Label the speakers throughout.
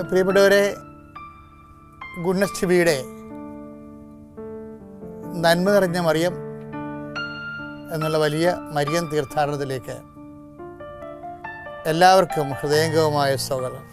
Speaker 1: പ്രിയപ്പെട്ടവരെ, ഗുണശ്ചിവിയുടെ നന്മ നിറഞ്ഞ മറിയം എന്നുള്ള വലിയ മരിയൻ തീർത്ഥാടനത്തിലേക്ക് എല്ലാവർക്കും ഹൃദയംഗമമായ സ്വാഗതം.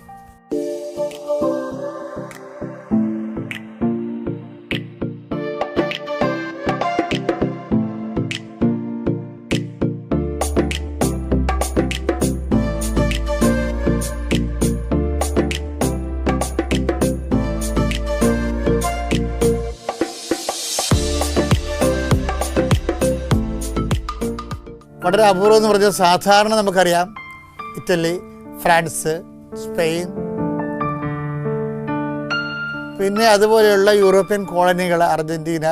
Speaker 1: വളരെ അപൂർവം എന്ന് പറഞ്ഞാൽ സാധാരണ നമുക്കറിയാം ഇറ്റലി, ഫ്രാൻസ്, സ്പെയിൻ, പിന്നെ അതുപോലെയുള്ള യൂറോപ്യൻ കോളനികൾ, അർജൻറ്റീന,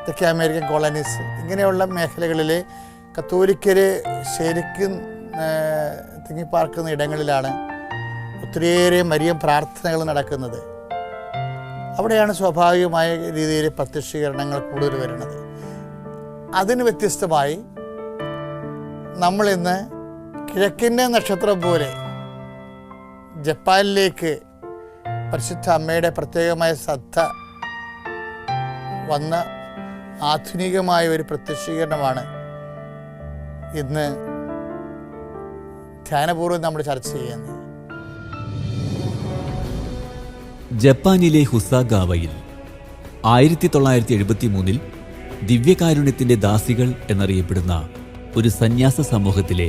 Speaker 1: തെക്കേ അമേരിക്കൻ കോളനീസ്, ഇങ്ങനെയുള്ള മേഖലകളിൽ കത്തോലിക്കർ ശരിക്കും തിങ്ങിപ്പാർക്കുന്ന ഇടങ്ങളിലാണ് ഒത്തിരിയേറെ മരിയം പ്രാർത്ഥനകൾ നടക്കുന്നത്. അവിടെയാണ് സ്വാഭാവികമായ രീതിയിൽ പ്രത്യക്ഷീകരണങ്ങൾ കൂടുതൽ വരുന്നത്. അതിന് വ്യത്യസ്തമായി നമ്മളിന്ന് കിഴക്കിൻ്റെ നക്ഷത്രം പോലെ ജപ്പാനിലേക്ക് പരിശുദ്ധ അമ്മയുടെ പ്രത്യേകമായ ശ്രദ്ധ വന്ന ആധുനികമായ ഒരു പ്രത്യക്ഷീകരണമാണ് ഇന്ന് ധ്യാനപൂർവ്വം നമ്മൾ ചർച്ച ചെയ്യുന്നത്.
Speaker 2: ജപ്പാനിലെ ഹുസാഗാവയിൽ 1973 ദിവ്യകാരുണ്യത്തിൻ്റെ ദാസികൾ എന്നറിയപ്പെടുന്ന ഒരു സന്യാസ സമൂഹത്തിലെ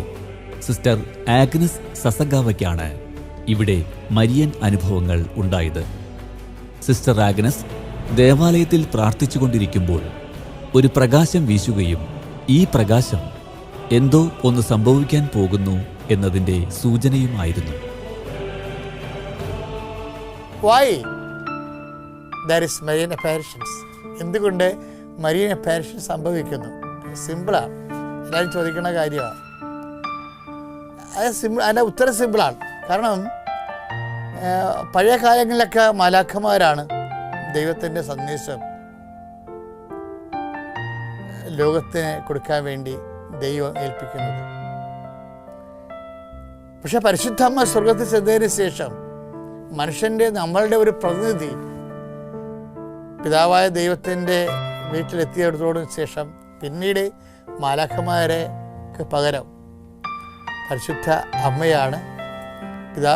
Speaker 2: സിസ്റ്റർ ആഗ്നസ് സസഗാവയ്ക്കാണ് ഇവിടെ മരിയൻ അനുഭവങ്ങൾ ഉണ്ടായത്. സിസ്റ്റർ ആഗ്നസ് ദേവാലയത്തിൽ പ്രാർത്ഥിച്ചുകൊണ്ടിരിക്കുമ്പോൾ ഒരു പ്രകാശം വീശുകയും ഈ പ്രകാശം എന്തോ ഒന്ന് സംഭവിക്കാൻ പോകുന്നു എന്നതിൻ്റെ സൂചനയുമായിരുന്നു.
Speaker 1: Why there is Marian apparitions? എന്തുകൊണ്ട് മരിയൻ അപ്പാരിഷൻ സംഭവിക്കുന്നു? സിമ്പിളാണ്, എല്ലാവരും ചോദിക്കുന്ന കാര്യമാണ്. അതിൻ്റെ ഉത്തരം സിമ്പിളാണ്. കാരണം പഴയ കാലങ്ങളിലൊക്കെ മാലാഖമാരാണ് ദൈവത്തിൻ്റെ സന്ദേശം ലോകത്തിന് കൊടുക്കാൻ വേണ്ടി ദൈവം ഏൽപ്പിക്കുന്നത്. പക്ഷെ പരിശുദ്ധമ്മ സ്വർഗത്തിൽ ചെന്നതിന് ശേഷം നമ്മളുടെ ഒരു പ്രതിനിധി പിതാവായ ദൈവത്തിൻ്റെ വീട്ടിലെത്തിയതോടു ശേഷം പിന്നീട് മാലാഖമാർക്ക് പകരം പരിശുദ്ധ അമ്മയാണ്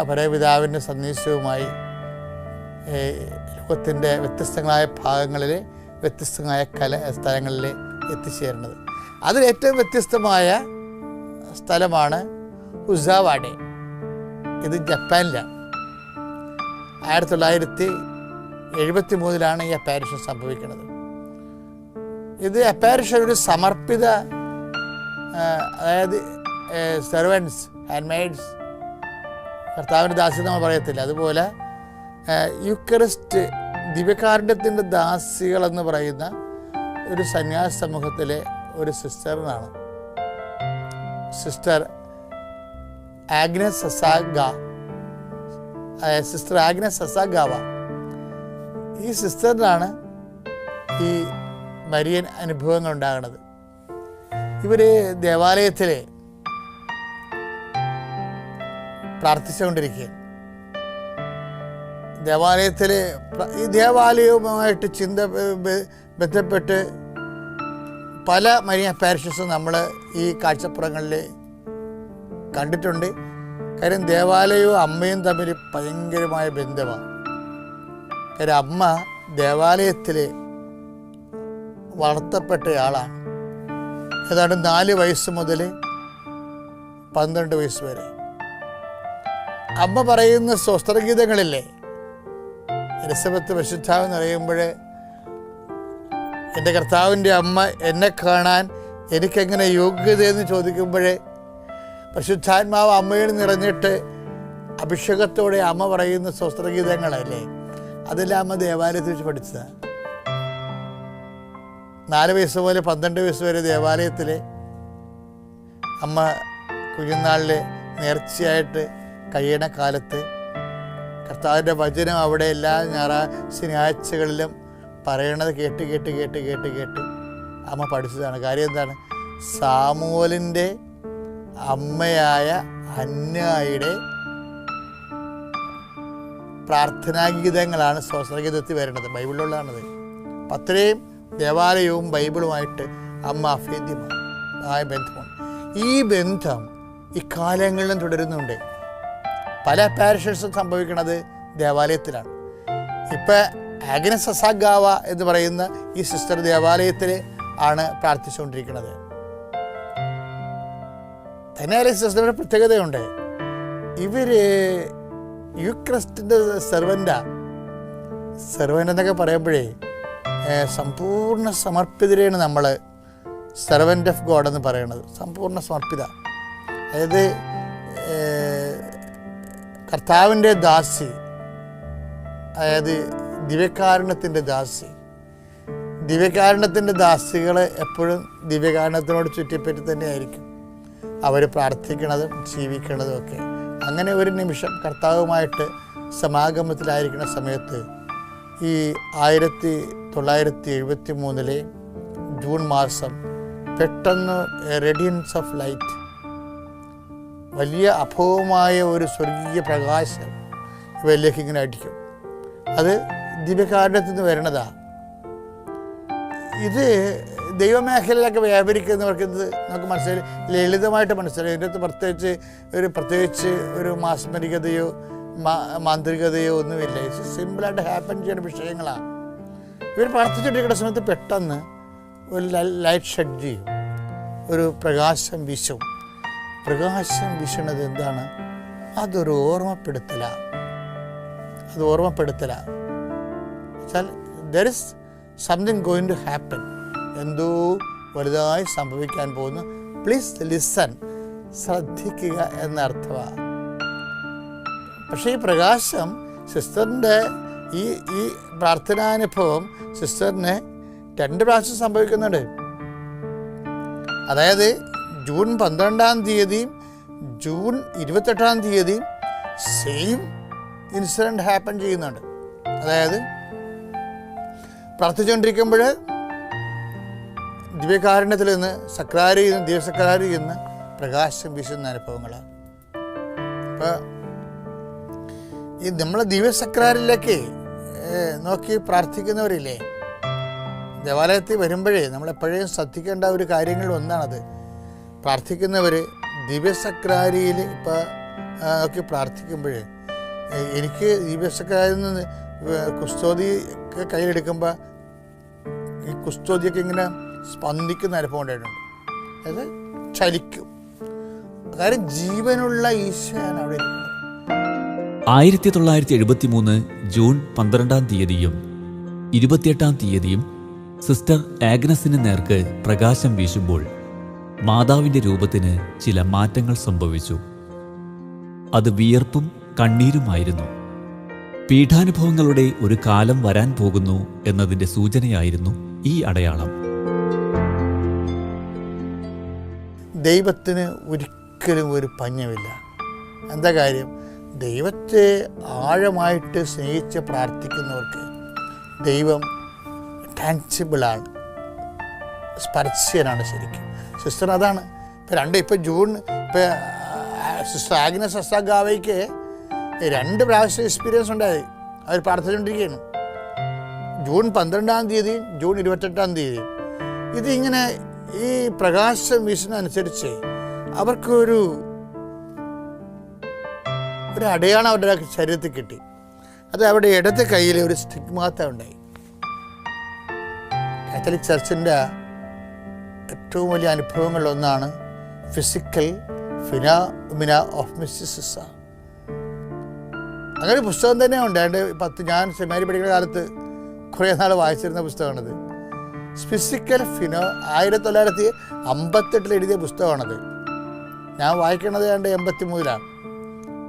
Speaker 1: പരപിതാവിൻ്റെ സന്ദേശവുമായി ലോകത്തിൻ്റെ വ്യത്യസ്തങ്ങളായ ഭാഗങ്ങളിൽ വ്യത്യസ്തമായ സ്ഥലങ്ങളിൽ എത്തിച്ചേരുന്നത്. അതിലേറ്റവും വ്യത്യസ്തമായ സ്ഥലമാണ് ഹുസാവാഡെ. ഇത് ജപ്പാനിലാണ്. 1973 ഈ അപ്പാരിഷൻ സംഭവിക്കുന്നത്. ഇത് അപ്പാരിഷൻ ഒരു സമർപ്പിത, അതായത് സെർവൻസ്, ഹാൻഡ്മെയ്ഡ്സ്, കർത്താവിൻ്റെ ദാസി നമ്മൾ പറയത്തില്ല, അതുപോലെ യുക്കറിസ്റ്റ്, ദിവ്യകാരുണ്യത്തിൻ്റെ ദാസികൾ എന്ന് പറയുന്ന ഒരു സന്യാസ സമൂഹത്തിലെ ഒരു സിസ്റ്ററിനാണ്. Sister Agnes സസാഗാവ. ഈ സിസ്റ്ററിനാണ് ഈ മരിയൻ അനുഭവങ്ങൾ ഉണ്ടാകുന്നത്. ഇവർ ദേവാലയത്തിൽ പ്രാർത്ഥിച്ചുകൊണ്ടിരിക്കുകയാണ്. ഈ ദേവാലയവുമായിട്ട് ബന്ധപ്പെട്ട് പല മരിയൻ അപ്പാരിഷൻസും നമ്മൾ ഈ കാഴ്ചപ്പുറങ്ങളിൽ കണ്ടിട്ടുണ്ട്. കാര്യം ദേവാലയവും അമ്മയും തമ്മിൽ ഭയങ്കരമായ ബന്ധമാണ്. കാര്യം അമ്മ ദേവാലയത്തിൽ വളർത്തപ്പെട്ടയാളാണ്. ഏതാണ്ട് 4 വയസ്സ് മുതൽ 12 വയസ്സ് വരെ. അമ്മ പറയുന്ന സ്വസ്ത്രഗീതങ്ങളില്ലേ, എലിസബത്ത് പരിശുദ്ധാവെന്ന് പറയുമ്പോൾ എൻ്റെ കർത്താവിൻ്റെ അമ്മ എന്നെ കാണാൻ എനിക്കെങ്ങനെ യോഗ്യതയെന്ന് ചോദിക്കുമ്പോൾ പരിശുദ്ധാത്മാവ് അമ്മയിൽ നിറഞ്ഞിട്ട് അഭിഷേകത്തോടെ അമ്മ പറയുന്ന സ്വസ്ത്രഗീതങ്ങളല്ലേ, അതെല്ലാം അമ്മ ദേവാലയത്തിൽ വെച്ച് പഠിച്ചതാണ്. 4 വയസ്സ് മുതൽ 12 വയസ്സ് വരെ ദേവാലയത്തിൽ അമ്മ കുഞ്ഞുനാളിൽ നേർച്ചയായിട്ട് കഴിയണ കാലത്ത് കർത്താവിൻ്റെ വചനം അവിടെ എല്ലാ ശനിയാഴ്ചകളിലും പറയണത് കേട്ട് അമ്മ പഠിച്ചതാണ്. കാര്യം എന്താണ്? സാമുവലിൻ്റെ അമ്മയായ ഹന്നായുടെ പ്രാർത്ഥനാഗീതങ്ങളാണ് സ്വസ്ത്രഗീതത്തിൽ വരുന്നത്, ബൈബിളിലുള്ളതാണത്. അപ്പം അത്രയും ദേവാലയവും ബൈബിളുമായിട്ട് അമ്മ അഭേദ്യമായ ബന്ധമാണ്. ഈ ബന്ധം ഇക്കാലങ്ങളിലും തുടരുന്നുണ്ട്. പല പാരിഷസും സംഭവിക്കുന്നത് ദേവാലയത്തിലാണ്. ഇപ്പം ആഗ്നസ് സസാഗാവ എന്ന് പറയുന്ന ഈ സിസ്റ്റർ ദേവാലയത്തിൽ ആണ് പ്രാർത്ഥിച്ചുകൊണ്ടിരിക്കുന്നത്. തന്നെയല്ല സിസ്റ്ററിൻ്റെ പ്രത്യേകതയുണ്ട്. ഇവർ യൂക്രിസ്റ്റിൻ്റെ സെർവൻ്റ് എന്നൊക്കെ പറയുമ്പോഴേ സമ്പൂർണ്ണ സമർപ്പിതരെയാണ് നമ്മൾ സെർവൻ്റ് ഓഫ് ഗോഡ് എന്ന് പറയുന്നത്. സമ്പൂർണ്ണ സമർപ്പിത, അതായത് കർത്താവിൻ്റെ ദാസി, അതായത് ദിവ്യകാരുണ്യത്തിൻ്റെ ദാസി. ദിവ്യകാരുണ്യത്തിൻ്റെ ദാസികൾ എപ്പോഴും ദിവ്യകാരുണ്യത്തിനോട് ചുറ്റിപ്പറ്റി തന്നെയായിരിക്കും അവർ പ്രാർത്ഥിക്കുന്നതും ജീവിക്കുന്നതും ഒക്കെ. അങ്ങനെ ഒരു നിമിഷം കർത്താവുമായിട്ട് സമാഗമത്തിലായിരിക്കുന്ന സമയത്ത് ഈ 1973 ജൂൺ മാസം പെട്ടെന്ന് റേഡിയൻസ് ഓഫ് ലൈറ്റ്, വലിയ അഭവമായ ഒരു സ്വർഗീയ പ്രകാശം ഇവരിലേക്ക് ഇങ്ങനെ അടിക്കും. അത് ദിവ്യകാരുണ്യത്തിൽ നിന്ന് വരണതാണ്. ഇത് ദൈവമേഖലയിലൊക്കെ വ്യാപരിക്കുന്നവർക്ക് ഇത് നമുക്ക് മനസ്സിലായി, ലളിതമായിട്ട് മനസ്സിലായി. ഇതിനകത്ത് പ്രത്യേകിച്ച് ഒരു മാസ്മരികതയോ മാന്ത്രികതയോ ഒന്നുമില്ല. സിമ്പിളായിട്ട് ഹാപ്പൻ ചെയ്യുന്ന വിഷയങ്ങളാണ്. ഇവർ പ്രാർത്ഥിച്ചുകൊണ്ടിരിക്കുന്ന സമയത്ത് പെട്ടെന്ന് ഒരു ലൈറ്റ് ഷെഡ് ചെയ്യും, ഒരു പ്രകാശം വീശും. പ്രകാശം വീശുന്നത് എന്താണ്? അതൊരു ഓർമ്മപ്പെടുത്തലാണ്. വെച്ചാൽ there is something going to happen, എന്തോ വലുതായി സംഭവിക്കാൻ പോകുന്നു. പ്ലീസ് ലിസൺ, ശ്രദ്ധിക്കുക എന്നർത്ഥമാണ്. പക്ഷേ ഈ പ്രകാശം സിസ്റ്ററിൻ്റെ ഈ പ്രാർത്ഥനാനുഭവം സിസ്റ്ററിന് 2 പ്രാവശ്യം സംഭവിക്കുന്നുണ്ട്. അതായത് ജൂൺ 12-ാം തീയതിയും ജൂൺ 28-ാം തീയതിയും സെയിം ഇൻസിഡൻറ്റ് ഹാപ്പൻ ചെയ്യുന്നുണ്ട്. അതായത് പ്രാർത്ഥിച്ചുകൊണ്ടിരിക്കുമ്പോൾ ദിവ്യകാരുണ്യത്തിൽ നിന്ന് ദിവ്യസക്രാരിയിൽ നിന്ന് പ്രകാശം വീശുന്ന അനുഭവങ്ങളാണ്. അപ്പോൾ ഈ നമ്മളെ ദിവ്യസക്രാരിലേക്ക് നോക്കി പ്രാർത്ഥിക്കുന്നവരില്ലേ, ദേവാലയത്തിൽ വരുമ്പോഴേ നമ്മളെപ്പോഴും ശ്രദ്ധിക്കേണ്ട ഒരു കാര്യങ്ങളിൽ ഒന്നാണത്. പ്രാർത്ഥിക്കുന്നവർ ദിവ്യസക്രാരിയിൽ ഇപ്പോൾ നോക്കി പ്രാർത്ഥിക്കുമ്പോൾ, എനിക്ക് ദിവ്യസക്രാരിയിൽ നിന്ന് കുസ്തോതി കയ്യിലെടുക്കുമ്പോൾ ഈ കുസ്തോതിയൊക്കെ ഇങ്ങനെ സ്പന്ദിക്കുന്ന അനുഭവം ഉണ്ടായിട്ടുണ്ട്. അത് ചലിക്കും. കാര്യം ജീവനുള്ള ഈശോയാണ് അവിടെ ഇരിക്കുന്നത്.
Speaker 2: 1973 ജൂൺ 12-ാം തീയതിയും 28-ാം തീയതിയും സിസ്റ്റർ ആഗ്നസിന് നേർക്ക് പ്രകാശം വീശുമ്പോൾ മാതാവിൻ്റെ രൂപത്തിന് ചില മാറ്റങ്ങൾ സംഭവിച്ചു. അത് വിയർപ്പും കണ്ണീരുമായിരുന്നു. പീഠാനുഭവങ്ങളുടെ ഒരു കാലം വരാൻ പോകുന്നു എന്നതിൻ്റെ സൂചനയായിരുന്നു ഈ അടയാളം.
Speaker 1: ദൈവത്തിന് ഒരിക്കലും ഒരു പഞ്ഞമില്ല. എന്താ കാര്യം? ദൈവത്തെ ആഴമായിട്ട് സ്നേഹിച്ച് പ്രാർത്ഥിക്കുന്നവർക്ക് ദൈവം ടാൻസിബിളാണ്, സ്പർശ്യനാണ് ശരിക്കും. സിസ്റ്റർ അതാണ്. ഇപ്പോൾ ജൂൺ സിസ്റ്റർ ആഗ്നസ് സസാഗാവയ്ക്ക് 2 പ്രാവശ്യം എക്സ്പീരിയൻസ് ഉണ്ടായി. അവർ പ്രാർത്ഥിച്ചുകൊണ്ടിരിക്കുകയാണ്. ജൂൺ 12-ാം തീയതിയും ജൂൺ 28-ാം തീയതിയും. ഇതിങ്ങനെ ഈ പ്രകാശം വീശുന്നതനുസരിച്ച് അവർക്കൊരു അടയാളം അവരുടെ ശരീരത്തിൽ കിട്ടി. അത് അവരുടെ ഇടത്തെ കയ്യിൽ ഒരു സ്റ്റിഗ്മാത്ത ഉണ്ടായി. കാത്തലിക് ചർച്ചിൻ്റെ ഏറ്റവും വലിയ അനുഭവങ്ങളിലൊന്നാണ് ഫിസിക്കൽ ഫിനോമിന ഓഫ് മിസ്റ്റിസിസം. അങ്ങനെ ഒരു പുസ്തകം തന്നെ ഉണ്ട്. ഞാൻ സെമിനാരി പഠിക്കുന്ന കാലത്ത് കുറേ നാൾ വായിച്ചിരുന്ന പുസ്തകമാണത്. ഫിസിക്കൽ 1958 എഴുതിയ പുസ്തകമാണത്. ഞാൻ വായിക്കണത് 83-ലാണ്.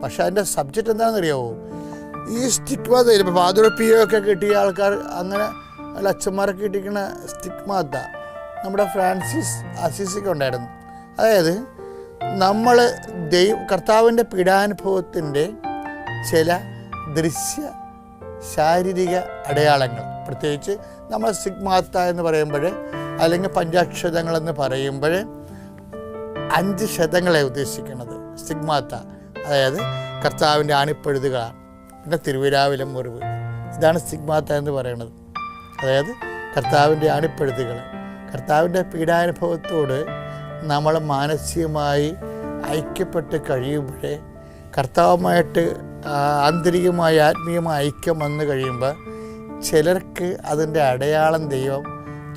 Speaker 1: പക്ഷെ അതിൻ്റെ സബ്ജക്റ്റ് എന്താണെന്നറിയാമോ? ഈ സ്റ്റിഗ്മാത്ത, ഇപ്പോൾ പാതുറപ്പിയൊക്കെ കിട്ടിയ ആൾക്കാർ, അങ്ങനെ അച്ഛന്മാരൊക്കെ കിട്ടിക്കുന്ന സ്റ്റിഗ്മാത്ത നമ്മുടെ ഫ്രാൻസിസ് അസീസിക്ക് ഉണ്ടായിരുന്നു. അതായത് നമ്മൾ കർത്താവിൻ്റെ പീഡാനുഭവത്തിൻ്റെ ചില ദൃശ്യ ശാരീരിക അടയാളങ്ങൾ, പ്രത്യേകിച്ച് നമ്മൾ സ്റ്റിഗ്മാത്ത എന്ന് പറയുമ്പോൾ, അല്ലെങ്കിൽ പഞ്ചാക്ഷതങ്ങളെന്ന് പറയുമ്പോൾ 5 ക്ഷതങ്ങളെ ഉദ്ദേശിക്കുന്നത് സ്റ്റിഗ്മാത്ത. അതായത് കർത്താവിൻ്റെ ആണിപ്പഴുതുകളാണ്, പിന്നെ തിരുവിരാവിലെ മുറിവ്. ഇതാണ് സ്റ്റിഗ്മാത്ത എന്ന് പറയുന്നത്. അതായത് കർത്താവിൻ്റെ അണിപ്പെടുത്തുകൾ. കർത്താവിൻ്റെ പീഡാനുഭവത്തോട് നമ്മൾ മാനസികമായി ഐക്യപ്പെട്ട് കഴിയുമ്പോഴേ, കർത്താവുമായിട്ട് ആന്തരികമായ ആത്മീയമായ ഐക്യം വന്നു കഴിയുമ്പോൾ ചിലർക്ക് അതിൻ്റെ അടയാളം ദൈവം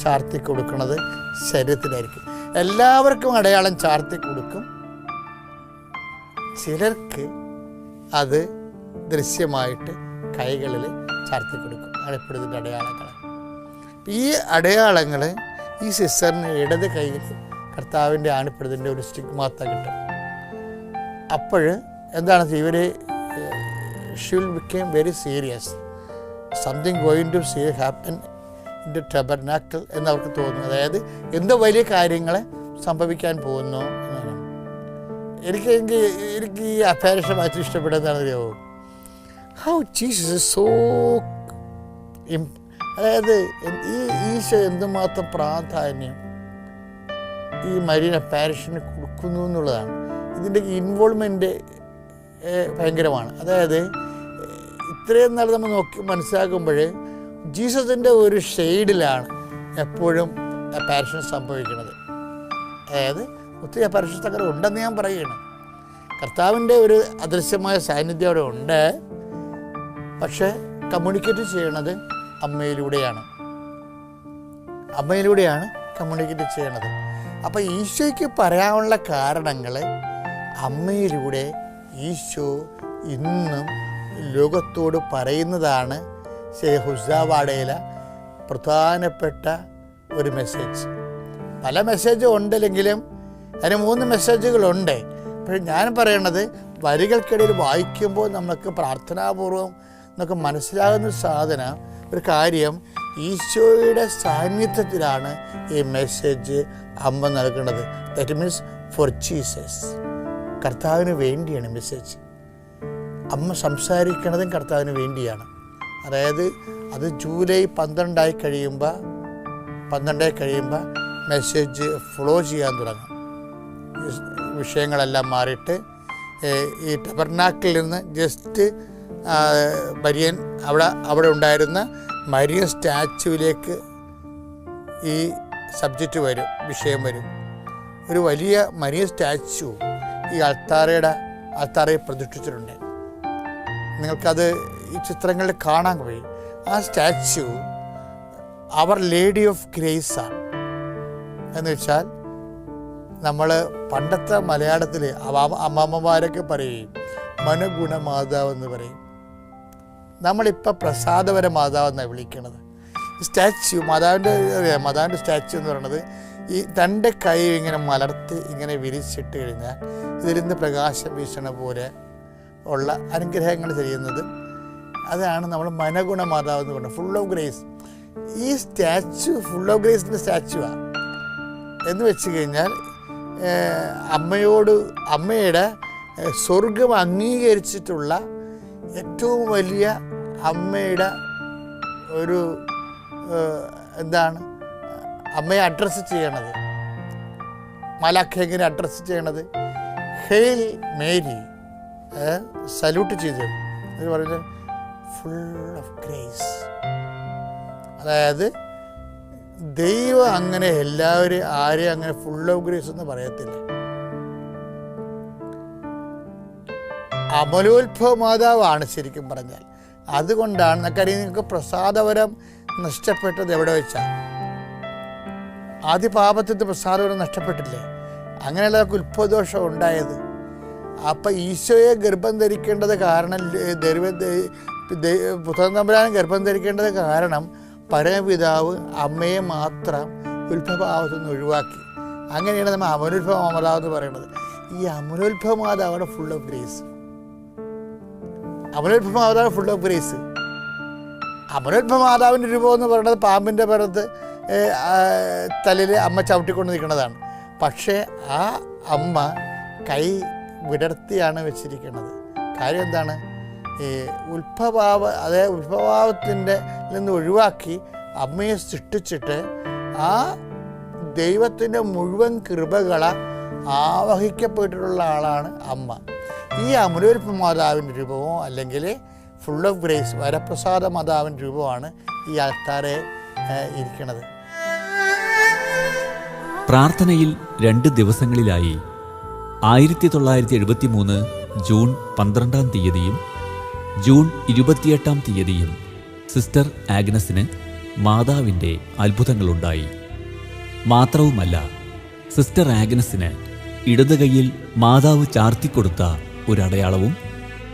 Speaker 1: ചാർത്തി കൊടുക്കുന്നത് ശരീരത്തിലായിരിക്കും. എല്ലാവർക്കും അടയാളം ചാർത്തി കൊടുക്കും, ചിലർക്ക് അത് ദൃശ്യമായിട്ട് കൈകളിൽ ചാർത്തി കൊടുക്കും. അടപ്പെടുത്തിൻ്റെ അടയാളങ്ങൾ. ഈ അടയാളങ്ങൾ ഈ സിസ്റ്ററിന് ഇടത് കൈയിൽ കർത്താവിൻ്റെ ആണിപ്പെടുത്തിൻ്റെ ഒരു സ്റ്റിഗ്മാത്ത കിട്ടും. അപ്പോൾ എന്താണ് ഇവർ she will become very serious. Something going to see happen in the tabernacle എന്നവർക്ക് തോന്നുന്നു. അതായത് എന്തോ വലിയ കാര്യങ്ങൾ സംഭവിക്കാൻ പോകുന്നു എന്നാണ്. എനിക്ക് ഈ അപ്പാരിഷൻ വായിച്ച് ഇഷ്ടപ്പെടുന്നതാണ് ഹൗ ജീസസ് ഇസ് സോ അതായത് ഈ ഈശോ എന്തുമാത്രം പ്രാധാന്യം ഈ മരീൻ അപ്പാരിഷന് കൊടുക്കുന്നു എന്നുള്ളതാണ്. ഇതിൻ്റെ ഇൻവോൾവ്മെൻറ്റ് ഭയങ്കരമാണ്. അതായത് ഇത്രയും നാൾ നമ്മൾ നോക്കി മനസ്സിലാക്കുമ്പോൾ ജീസസിൻ്റെ ഒരു ഷെയ്ഡിലാണ് എപ്പോഴും അപ്പാരിഷൻ സംഭവിക്കുന്നത്. അതായത് ഒത്തിരി അപ്പാരിഷൻസ് അങ്ങനെ ഉണ്ടെന്ന് ഞാൻ പറയുകയാണ്. കർത്താവിൻ്റെ ഒരു അദൃശ്യമായ സാന്നിധ്യം അവിടെ ഉണ്ട്, പക്ഷേ കമ്മ്യൂണിക്കേറ്റ് ചെയ്യണത് അമ്മയിലൂടെയാണ് കമ്മ്യൂണിക്കേറ്റ് ചെയ്യണത്. അപ്പോൾ ഈശോയ്ക്ക് പറയാനുള്ള കാരണങ്ങൾ അമ്മയിലൂടെ ഈശോ ഇന്നും ലോകത്തോട് പറയുന്നതാണ് ഹുസ്സാവാടയിലെ പ്രധാനപ്പെട്ട ഒരു മെസ്സേജ്. പല മെസ്സേജും ഉണ്ടെങ്കിലും അതിന് 3 മെസ്സേജുകളുണ്ട്. പക്ഷേ ഞാൻ പറയണത് വരികൾക്കിടയിൽ വായിക്കുമ്പോൾ നമുക്ക് പ്രാർത്ഥനാപൂർവം നമുക്ക് മനസ്സിലാകുന്ന ഒരു കാര്യം, ഈശോയുടെ സാന്നിധ്യത്തിലാണ് ഈ മെസ്സേജ് അമ്മ നൽകുന്നത്. That means four Jesus. കർത്താവിന് വേണ്ടിയാണ് മെസ്സേജ്. അമ്മ സംസാരിക്കുന്നതും കർത്താവിന് വേണ്ടിയാണ്. അതായത് അത് ജൂലൈ 12 കഴിയുമ്പോൾ മെസ്സേജ് ഫ്ലോ ചെയ്യാൻ തുടങ്ങും. വിഷയങ്ങളെല്ലാം മാറിയിട്ട് ഈ ടബർനാക്കിൽ നിന്ന് ജസ്റ്റ് മരിയൻ അവിടെ ഉണ്ടായിരുന്ന മരിയൻ സ്റ്റാച്യുവിലേക്ക് ഈ സബ്ജക്റ്റ് വരും, വിഷയം വരും. ഒരു വലിയ മരിയൻ സ്റ്റാച്യു ഈ അൾത്താറയിൽ പ്രതിഷ്ഠിച്ചിട്ടുണ്ട്. നിങ്ങൾക്കത് ഈ ചിത്രങ്ങളിൽ കാണാൻ കഴിയും. ആ statue our lady of grace ആണ്. എന്ന് വെച്ചാൽ നമ്മൾ പണ്ടത്തെ മലയാളത്തിൽ അമ്മമ്മമാരൊക്കെ പറയും മനഗുണമാതാവ് എന്ന് പറയും. നമ്മളിപ്പോൾ പ്രസാദപര മാതാവ് എന്നാണ് വിളിക്കുന്നത്. സ്റ്റാച്യു മാതാവിൻ്റെ സ്റ്റാച്യു എന്ന് പറയുന്നത് ഈ 2 കൈ ഇങ്ങനെ മലർത്തി ഇങ്ങനെ വിരിച്ചിട്ട് കഴിഞ്ഞാൽ ഇതിൽ നിന്ന് പ്രകാശം വീശണ പോലെ ഉള്ള അനുഗ്രഹങ്ങൾ ചെയ്യുന്നത്, അതാണ് നമ്മൾ മനഗുണ മാതാവ് എന്ന് പറയുന്നത്. Full of grace. ഈ സ്റ്റാച്യു ഫുൾ ഓഫ് ഗ്രേസിൻ്റെ സ്റ്റാച്യുവാണ് എന്ന് വെച്ച് കഴിഞ്ഞാൽ അമ്മയുടെ സ്വർഗം അംഗീകരിച്ചിട്ടുള്ള ഏറ്റവും വലിയ അമ്മയുടെ ഒരു അമ്മയെ അഡ്രസ്സ് ചെയ്യണത്, മാലാഖ എങ്ങനെ അഡ്രസ്സ് ചെയ്യണത്, ഹെയിൽ മേരി സല്യൂട്ട് ചെയ്തു എന്ന് പറയുന്നത് ഫുൾ ഓഫ് ഗ്രേസ്. അതായത് ദൈവം അങ്ങനെ ആരെയും അങ്ങനെ ഫുൾ ഓഫ് ഗ്രേസ് എന്ന് പറയത്തില്ല. അമലോത്ഭവ മാതാവാണ് ശരിക്കും പറഞ്ഞാൽ. അതുകൊണ്ടാണ് നിങ്ങൾക്ക് പ്രസാദവരം നഷ്ടപ്പെട്ടത് എവിടെ വെച്ചാൽ ആദ്യ പാപത്തിൻ്റെ പ്രസാദവരം നഷ്ടപ്പെട്ടില്ലേ, അങ്ങനെയുള്ളവർക്ക് ഉത്ഭവദോഷം ഉണ്ടായത്. അപ്പം ഈശോയെ ഗർഭം ധരിക്കേണ്ടത് കാരണം പുത്രൻ ഗർഭം ധരിക്കേണ്ടത് കാരണം പരമപിതാവ് അമ്മയെ മാത്രം ഉത്ഭവഭാവത്തിൽ നിന്ന് ഒഴിവാക്കി. അങ്ങനെയാണ് നമ്മൾ അമലോത്ഭവ മാതാവ് എന്ന് പറയുന്നത്. ഈ അമലോത്ഭവ മാതാവാണ് ഫുൾ ഓഫ് ഗ്രേസ്. അമലോത്ഭവ മാതാവ് ഫുൾ ഓഫ് ഗ്രേസ്. അമലോത്ഭവ മാതാവിൻ്റെ രൂപം എന്ന് പറയുന്നത് പാമ്പിൻ്റെ പുറത്ത് തലയിൽ അമ്മ ചവിട്ടിക്കൊണ്ട് നിൽക്കുന്നതാണ്. പക്ഷേ ആ അമ്മ കൈ വിടർത്തിയാണ് വെച്ചിരിക്കുന്നത്. കാര്യം എന്താണ്? ഉത്ഭവഭാവത്തിൻ്റെ നിന്ന് ഒഴിവാക്കി അമ്മയെ സൃഷ്ടിച്ചിട്ട് ആ ദൈവത്തിൻ്റെ മുഴുവൻ കൃപകളെ ആവഹിക്കപ്പെട്ടിട്ടുള്ള ആളാണ് അമ്മ. ഈ അമലോത്ഭവ മാതാവിൻ്റെ രൂപമോ അല്ലെങ്കിൽ ഫുൾ ഓഫ് ഗ്രേസ്, വരപ്രസാദ മാതാവിൻ്റെ രൂപമാണ് ഈ ആൾത്താരെ ഇരിക്കുന്നത്.
Speaker 2: പ്രാർത്ഥനയിൽ 2 ദിവസങ്ങളിലായി 1973 ജൂൺ 12-ാം തീയതിയും ജൂൺ 28-ാം തീയതിയും സിസ്റ്റർ ആഗ്നസിന് മാതാവിൻ്റെ അത്ഭുതങ്ങളുണ്ടായി. മാത്രവുമല്ല, സിസ്റ്റർ ആഗ്നസിന് ഇടത് കൈയിൽ മാതാവ് ചാർത്തിക്കൊടുത്ത ഒരടയാളവും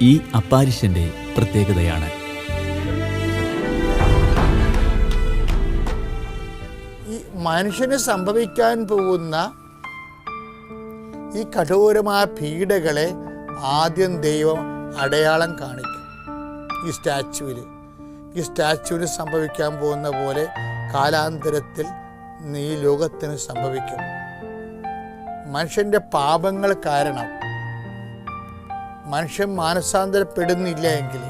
Speaker 2: ഈ അപ്പാരിഷന്റെ പ്രത്യേകതയാണ്.
Speaker 1: ഈ മനുഷ്യന് സംഭവിക്കാൻ പോകുന്ന ഈ കഠോരമായ പീഡകളെ ആദ്യം ദൈവം അടയാളം കാണിക്കും. ഈ സ്റ്റാച്യുവിന് സംഭവിക്കാൻ പോകുന്ന പോലെ കാലാന്തരത്തിൽ ഈ ലോകത്തിന് സംഭവിക്കും. മനുഷ്യൻ്റെ പാപങ്ങൾ കാരണം മനുഷ്യൻ മാനസാന്തരപ്പെടുന്നില്ല എങ്കിൽ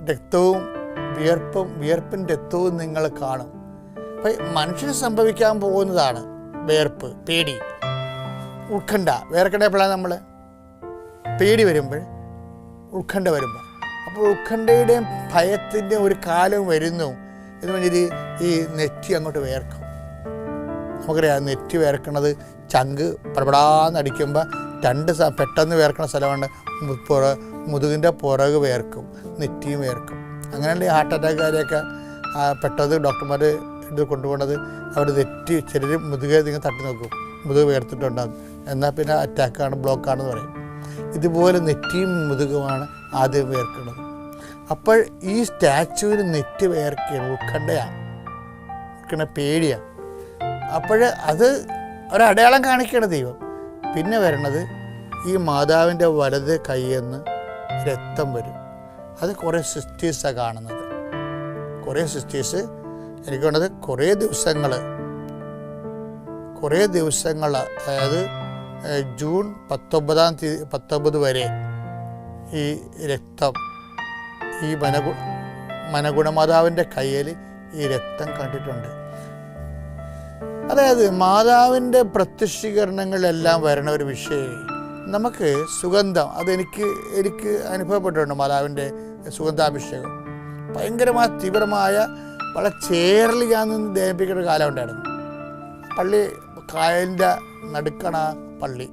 Speaker 1: രക്തവും വിയർപ്പും രക്തവും നിങ്ങൾ കാണും. അപ്പം മനുഷ്യന് സംഭവിക്കാൻ പോകുന്നതാണ് വിയർപ്പ്, പേടി, ഉത്കണ്ഠ. വിയർക്കണ്ടപ്പോഴാണ് നമ്മൾ പേടി വരുമ്പോൾ, ഉത്കണ്ഠ വരുമ്പോൾ. അപ്പോൾ ഉത്കണ്ഠയുടെയും ഭയത്തിൻ്റെയും ഒരു കാലം വരുന്നു എന്ന് പറഞ്ഞിട്ട് ഈ നെറ്റി അങ്ങോട്ട് വിയർക്കും. നമുക്കറിയാം, നെറ്റി വിയർക്കണത് ചങ്ക് പടപടാന്നടിക്കുമ്പോൾ പെട്ടെന്ന് വിയർക്കണ സ്ഥലമുണ്ട്. മുതുകിൻ്റെ പുറക് വിയർക്കും, നെറ്റിയും വിയർക്കും. അങ്ങനെയുള്ള ഹാർട്ട് അറ്റാക്കുകാരെയൊക്കെ പെട്ടെന്ന് ഡോക്ടർമാർ ഇത് കൊണ്ടുപോകുന്നത് അവർ നെറ്റി ചിലർ മുതുകെ നിങ്ങൾ തട്ടി നോക്കും, മുതുക് വിയർത്തിട്ടുണ്ടാകും, എന്നാൽ പിന്നെ അറ്റാക്കാണ്, ബ്ലോക്കാണെന്ന് പറയും. ഇതുപോലെ നെറ്റിയും മുതുകുമാണ് ആദ്യം വിയർക്കുന്നത്. അപ്പോൾ ഈ സ്റ്റാച്യുവിന് നെറ്റി വിയർക്കുകയാണ്, ഉത്കണ്ഠയാണ്, പേടിയാണ്. അപ്പോൾ അത് ഒരടയാളം കാണിക്കണം ദൈവം. പിന്നെ വരണത് ഈ മാതാവിൻ്റെ വലത് കയ്യിൽ നിന്ന് രക്തം വരും. അത് കുറേ സിസ്റ്റേഴ്സാണ് കാണുന്നത്. കുറേ സിസ്റ്റേഴ്സ് എനിക്ക് വേണ്ടത് കുറേ ദിവസങ്ങൾ അതായത് ജൂൺ 19 വരെ ഈ രക്തം ഈ മനഗുണമാതാവിൻ്റെ കയ്യിൽ ഈ രക്തം കണ്ടിട്ടുണ്ട്. അതായത് മാതാവിൻ്റെ പ്രത്യക്ഷീകരണങ്ങളിലെല്ലാം വരണ ഒരു വിഷയം നമുക്ക് സുഗന്ധം, അതെനിക്ക് അനുഭവപ്പെട്ടിട്ടുണ്ട്. മാതാവിൻ്റെ സുഗന്ധാഭിഷേകം ഭയങ്കരമായ തീവ്രമായ വളരെ ചേർലിയാന്ന് ദഹിപ്പിക്കുന്ന കാലം ഉണ്ടായിരുന്നു. പള്ളി കായലിൻ്റെ നടുക്കണ പള്ളി.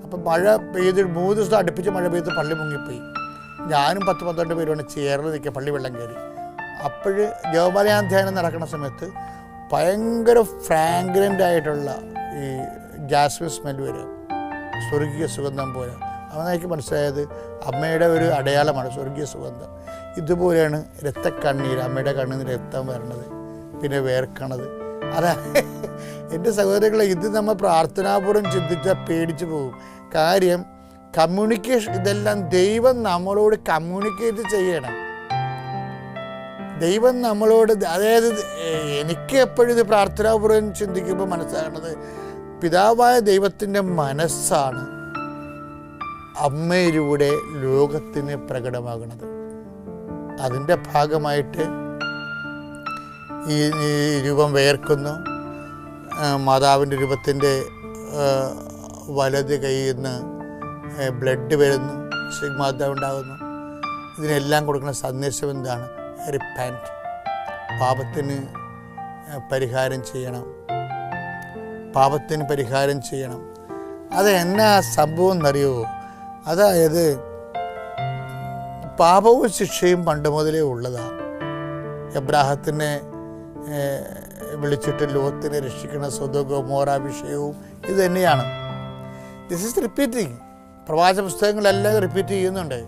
Speaker 1: അപ്പം മഴ പെയ്ത് 3 ദിവസം അടുപ്പിച്ച് മഴ പെയ്ത് പള്ളി മുങ്ങിപ്പോയി. ഞാനും 10-12 പേരുമാണ് ചേർന്ന് നിൽക്കുക, പള്ളി വെള്ളം കയറി. അപ്പോൾ ജപമാലയാധ്യാനം നടക്കുന്ന സമയത്ത് ഭയങ്കര ഫ്രാഗ്രൻ്റ് ആയിട്ടുള്ള ഈ ജാസ്മിൻ സ്മെൽ വരും, സ്വർഗീയ സുഗന്ധം പോലെ. അവനെനിക്ക് മനസ്സിലായത് അമ്മയുടെ ഒരു അടയാളമാണ് സ്വർഗീയ സുഗന്ധം. ഇതുപോലെയാണ് രക്തക്കണ്ണീർ, അമ്മയുടെ കണ്ണിൽ നിന്ന് രക്തം വരണത്, പിന്നെ വേർക്കണത്. അതാ എൻ്റെ സഹോദരങ്ങളെ, ഇത് നമ്മൾ പ്രാർത്ഥനാപൂർവ്വം ചിന്തിച്ചാൽ പേടിച്ചു പോകും. കാര്യം കമ്മ്യൂണിക്കേഷൻ, ഇതെല്ലാം ദൈവം നമ്മളോട് കമ്മ്യൂണിക്കേറ്റ് ചെയ്യണം. ദൈവം നമ്മളോട്, അതായത് എനിക്ക് എപ്പോഴും ഇത് പ്രാർത്ഥനാപൂർവ്വം ചിന്തിക്കുമ്പോൾ മനസ്സിലാകുന്നത് പിതാവായ ദൈവത്തിൻ്റെ മനസ്സാണ് അമ്മയിലൂടെ ലോകത്തിന് പ്രകടമാകുന്നത്. അതിൻ്റെ ഭാഗമായിട്ട് ഈ രൂപം വേർക്കുന്നു. മാതാവിൻ്റെ രൂപത്തിൻ്റെ വലത് കയ്യിൽ നിന്ന് ബ്ലഡ് വരുന്നു, സ്റ്റിഗ്മാത ഉണ്ടാകുന്നു. ഇതിനെല്ലാം കൊടുക്കുന്ന സന്ദേശം എന്താണ്? റിപ്പന്റ്, പാപത്തിന് പരിഹാരം ചെയ്യണം. അത് എന്നാ സംഭവം എന്നറിയോ? അതായത് പാപവും ശിക്ഷയും പണ്ട് മുതലേ ഉള്ളതാണ്. എബ്രാഹത്തിനെ വിളിച്ചിട്ട് ലോകത്തിനെ രക്ഷിക്കുന്ന സ്വതോ ഗൊമോറ വിഷയവും ഇത് തന്നെയാണ്. This is repeating. പ്രവാചക പുസ്തകങ്ങളെല്ലാം റിപ്പീറ്റ് ചെയ്യുന്നുണ്ട്.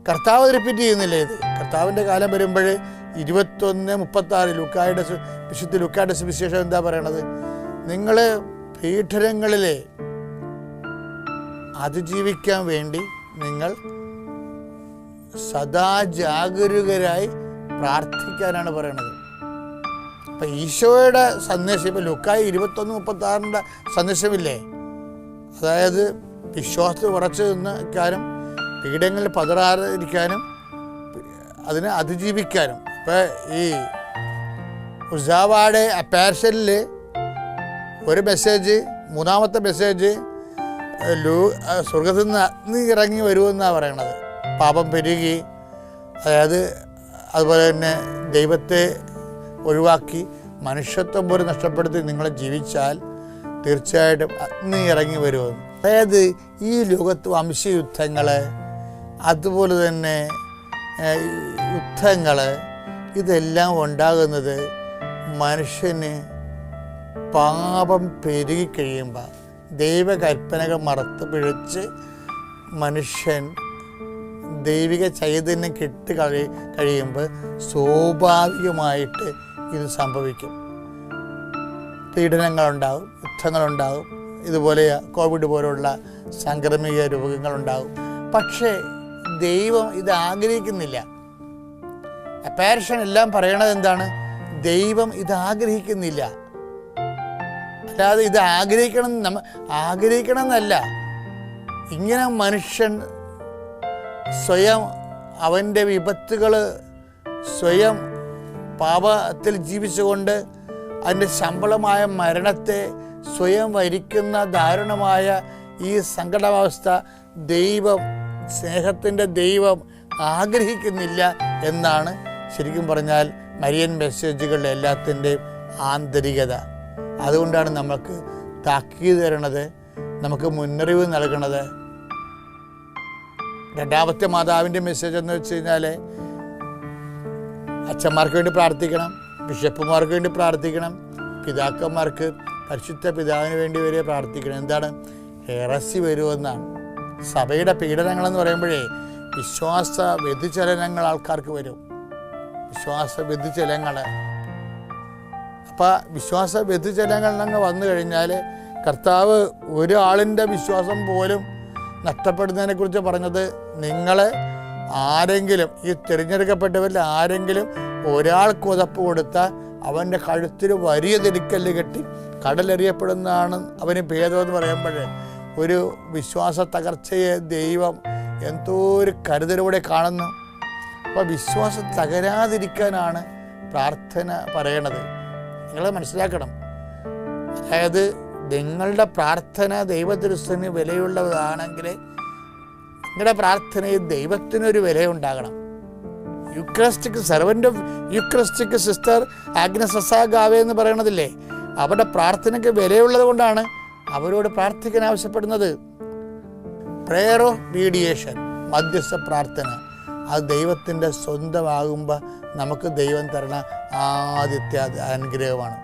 Speaker 1: കർത്താവ് റിപ്പീറ്റ് ചെയ്യുന്നില്ല. ഇത് കർത്താവിൻ്റെ കാലം വരുമ്പോൾ 21:36 വിശുദ്ധ ലുക്കായുടെ സുവിശേഷം എന്താ പറയണത്? നിങ്ങൾ പീഠനങ്ങളിലെ അതിജീവിക്കാൻ വേണ്ടി നിങ്ങൾ സദാ ജാഗരൂകരായി പ്രാർത്ഥിക്കാനാണ് പറയണത്. അപ്പം ഈശോയുടെ സന്ദേശം, ഇപ്പം ലുക്കായി 21:36 സന്ദേശമില്ലേ? അതായത് വിശ്വാസത്തിൽ ഉറച്ചു നിൽക്കാനും പീഠങ്ങളിൽ പതറാതിരിക്കാനും അതിനെ അതിജീവിക്കാനും. ഇപ്പം ഈ ഉസാവാടെ അപ്പാർഷനിൽ ഒരു മെസ്സേജ്, 3-ാമത്തെ മെസ്സേജ് സ്വർഗത്തിൽ നിന്ന് അഗ്നി ഇറങ്ങി വരുമെന്നാണ് പറയണത്. പാപം പെരുകി, അതായത് അതുപോലെ തന്നെ ദൈവത്തെ ഒഴിവാക്കി മനുഷ്യത്വം പോലും നഷ്ടപ്പെടുത്തി നിങ്ങൾ ജീവിച്ചാൽ തീർച്ചയായിട്ടും അഗ്നി ഇറങ്ങി വരുമെന്ന്. അതായത് ഈ ലോകത്ത് വംശയുദ്ധങ്ങൾ, അതുപോലെ തന്നെ യുദ്ധങ്ങൾ, ഇതെല്ലാം ഉണ്ടാകുന്നത് മനുഷ്യന് പാപം പെരുകിക്കഴിയുമ്പോൾ, ദൈവകൽപ്പനകൾ മറത്ത് പിഴച്ച് മനുഷ്യൻ ദൈവിക ചൈതന്യം കഴിയുമ്പോൾ സ്വാഭാവികമായിട്ട് ഇത് സംഭവിക്കും. പീഡനങ്ങളുണ്ടാകും, യുദ്ധങ്ങളുണ്ടാകും, ഇതുപോലെ കോവിഡ് പോലുള്ള സാംക്രമിക രോഗങ്ങളുണ്ടാകും. പക്ഷേ ദൈവം ഇത് ആഗ്രഹിക്കുന്നില്ല. അപ്പാരിഷൻ എല്ലാം പറയണത് എന്താണ്? ദൈവം ഇത് ആഗ്രഹിക്കുന്നില്ല. അല്ലാതെ ഇത് ആഗ്രഹിക്കണം എന്നല്ല. ഇങ്ങനെ മനുഷ്യൻ സ്വയം അവൻ്റെ വിപത്തുകൾ, സ്വയം പാപത്തിൽ ജീവിച്ചുകൊണ്ട് അതിൻ്റെ ശമ്പളമായ മരണത്തെ സ്വയം വരിക്കുന്ന ദാരുണമായ ഈ സങ്കടാവസ്ഥ ദൈവം, സ്നേഹത്തിൻ്റെ ദൈവം ആഗ്രഹിക്കുന്നില്ല എന്നാണ് ശരിക്കും പറഞ്ഞാൽ മരിയൻ മെസ്സേജുകളുടെ എല്ലാത്തിൻ്റെയും ആന്തരികത. അതുകൊണ്ടാണ് നമുക്ക് താക്കീത് തരണത്, നമുക്ക് മുന്നറിവ് നൽകണത്. രണ്ടാമത്തെ മാതാവിൻ്റെ മെസ്സേജ് എന്ന് വെച്ച് കഴിഞ്ഞാൽ അച്ഛന്മാർക്ക് വേണ്ടി പ്രാർത്ഥിക്കണം, ബിഷപ്പുമാർക്ക് വേണ്ടി പ്രാർത്ഥിക്കണം, പിതാക്കന്മാർക്ക് പരിശുദ്ധ പിതാവിന് വേണ്ടി വരെ പ്രാർത്ഥിക്കണം. എന്താണ്? ഹെറസി വരുമെന്നാണ്. സഭയുടെ പീഡനങ്ങളെന്ന് പറയുമ്പോഴേ വിശ്വാസ വ്യതിചലനങ്ങൾ ആൾക്കാർക്ക് വരും. വിശ്വാസ വ്യതിചലനങ്ങൾ. അപ്പം വിശ്വാസ വ്യതിചലനങ്ങൾ വന്നു കഴിഞ്ഞാൽ കർത്താവ് ഒരാളിൻ്റെ വിശ്വാസം പോലും നഷ്ടപ്പെടുന്നതിനെക്കുറിച്ച് പറഞ്ഞത്, നിങ്ങൾ ആരെങ്കിലും, ഈ തിരഞ്ഞെടുക്കപ്പെട്ടവരിൽ ആരെങ്കിലും ഒരാൾക്ക് ഉതപ്പ് കൊടുത്താൽ അവൻ്റെ കഴുത്തിൽ വലിയ തിരിക്കല്ല് കെട്ടി കടലെറിയപ്പെടുന്നതാണ് അവന് ഭേദമെന്ന് പറയുമ്പോൾ ഒരു വിശ്വാസ തകർച്ചയെ ദൈവം എന്തോ ഒരു കരുതലോടെ കാണുന്നു. അപ്പോൾ വിശ്വാസം തകരാതിരിക്കാനാണ് പ്രാർത്ഥന പറയണത്. നിങ്ങൾ മനസ്സിലാക്കണം. അതായത് നിങ്ങളുടെ പ്രാർത്ഥന ദൈവത്തിരുസ്ഥന് വിലയുള്ളതാണെങ്കിൽ നിങ്ങളുടെ പ്രാർത്ഥനയിൽ ദൈവത്തിനൊരു വിലയുണ്ടാകണം. യുക്രസ്റ്റിക് സെർവൻ്റ് ഓഫ് യുക്രസ്റ്റിക് സിസ്റ്റർ ആഗ്നസ് അസാഗാവേ എന്ന് പറയണതില്ലേ, അവരുടെ പ്രാർത്ഥനയ്ക്ക് വിലയുള്ളത് കൊണ്ടാണ് അവരോട് പ്രാർത്ഥിക്കാൻ ആവശ്യപ്പെടുന്നത്. പ്രെയർ ഓഫ് മീഡിയേഷൻ, മധ്യസ്ഥ പ്രാർത്ഥന, അത് ദൈവത്തിൻ്റെ സ്വന്തമാകുമ്പോൾ നമുക്ക് ദൈവം തരണ ആദ്യത്തെ അനുഗ്രഹമാണ്.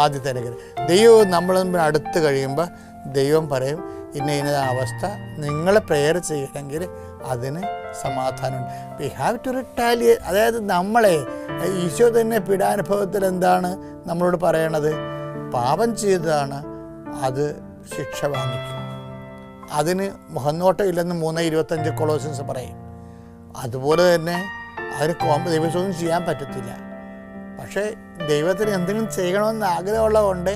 Speaker 1: ആദ്യത്തെ അനുഗ്രഹം. ദൈവം നമ്മൾ അടുത്ത് കഴിയുമ്പോൾ ദൈവം പറയും, ഇന്ന അവസ്ഥ നിങ്ങൾ പ്രെയർ ചെയ്യണമെങ്കിൽ അതിന് സമാധാനമുണ്ട്. We have to retaliate. അതായത് നമ്മളെ ഈശോ തന്നെ പീഡാനുഭവത്തിൽ എന്താണ് നമ്മളോട് പറയണത്? പാപം ചെയ്തതാണ്, അത് ശിക്ഷ വാങ്ങിക്കും. അതിന് മുഖന്നോട്ടം ഇല്ലെന്ന് 3:25 കൊളോസ്യൻസ് പറയും. അതുപോലെ തന്നെ അതിന് ദൈവമൊന്നും ചെയ്യാൻ പറ്റത്തില്ല. പക്ഷേ ദൈവത്തിന് എന്തെങ്കിലും ചെയ്യണമെന്ന് ആഗ്രഹമുള്ളതുകൊണ്ട്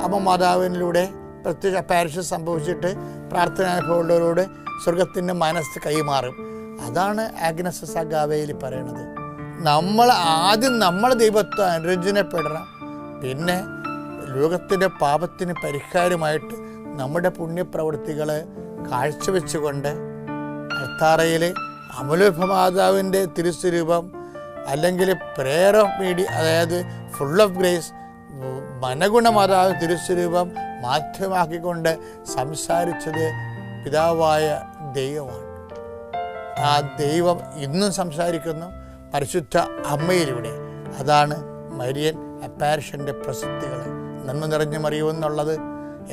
Speaker 1: അമ്മ മാതാവിനിലൂടെ പ്രത്യേക പാരിഷ് സംഭവിച്ചിട്ട് പ്രാർത്ഥനാനുഭവമുള്ളവരോട് സ്വർഗത്തിൻ്റെ മനസ്സ് കൈമാറും. അതാണ് ആഗ്നസ് അസാഗാവേയിൽ പറയണത്. നമ്മൾ ദൈവത്തെ അനുരഞ്ജനപ്പെടണം. പിന്നെ ലോകത്തിൻ്റെ പാപത്തിന് പരിഹാരമായിട്ട് നമ്മുടെ പുണ്യപ്രവൃത്തികൾ കാഴ്ചവെച്ചുകൊണ്ട് അൾത്താറയിൽ അമലോഭമാതാവിൻ്റെ തിരുസ്വരൂപം അല്ലെങ്കിൽ പ്രെയർ ഓഫ് മീഡിയ, അതായത് ഫുൾ ഓഫ് ഗ്രേസ് മനഗുണമാതാവ് തിരുസ്വരൂപം മാധ്യമാക്കിക്കൊണ്ട് സംസാരിച്ചത് പിതാവായ ദൈവമാണ്. ആ ദൈവം ഇന്നും സംസാരിക്കുന്നു പരിശുദ്ധ അമ്മയിലൂടെ. അതാണ് മരിയൻ അപ്പാരിഷൻ്റെ പ്രസിദ്ധികൾ. നന്മ നിറഞ്ഞ മറിയുമെന്നുള്ളത്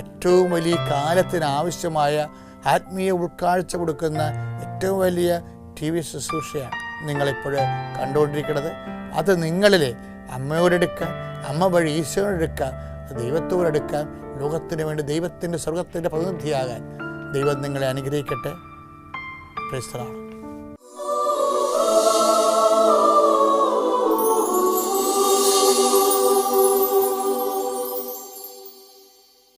Speaker 1: ഏറ്റവും വലിയ കാലത്തിന് ആവശ്യമായ ആത്മീയ ഉൾക്കാഴ്ച കൊടുക്കുന്ന ഏറ്റവും വലിയ TV ശുശ്രൂഷയാണ് നിങ്ങളിപ്പോൾ കണ്ടുകൊണ്ടിരിക്കുന്നത്. അത് നിങ്ങളിലെ അമ്മയോടെടുക്കാൻ, അമ്മ വഴി ഈശോയോടെടുക്കാൻ, ദൈവത്തോടെടുക്കാൻ, ലോകത്തിന് വേണ്ടി ദൈവത്തിൻ്റെ സ്വർഗത്തിൻ്റെ പ്രതിനിധിയാകാൻ ദൈവം നിങ്ങളെ അനുഗ്രഹിക്കട്ടെ. Praise the Lord.